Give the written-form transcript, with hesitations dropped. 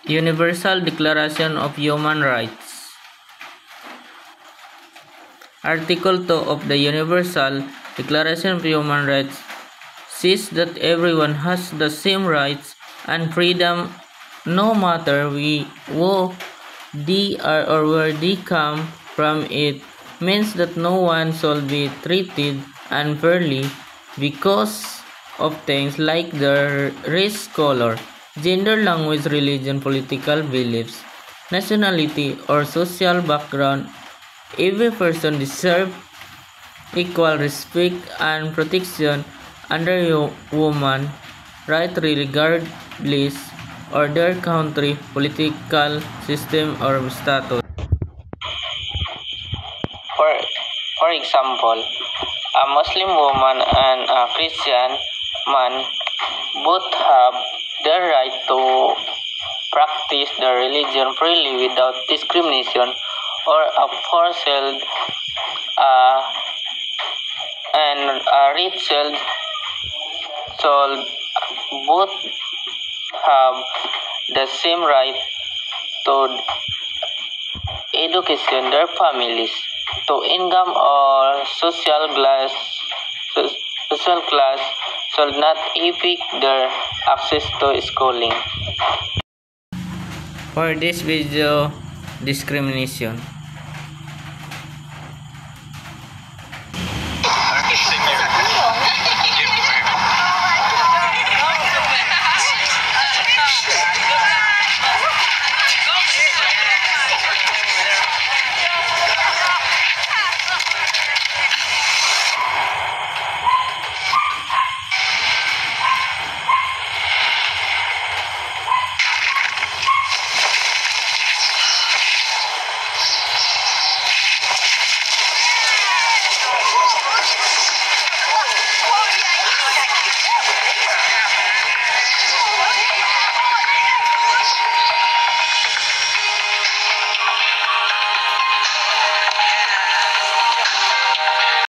Universal Declaration of Human Rights. Article 2 of the Universal Declaration of Human Rights says that everyone has the same rights and freedom no matter who they are or where they come from. It means that no one shall be treated unfairly because of things like their race, color, gender, language, religion, political beliefs, nationality, or social background. Every person deserves equal respect and protection under human rights regardless of their country, political system, or status. For example, a Muslim woman and a Christian man both have the right to practice their religion freely without discrimination or a forced and a rich soul both have the same right to education, their families, to income or social class should not affect their access to schooling. For this video, discrimination.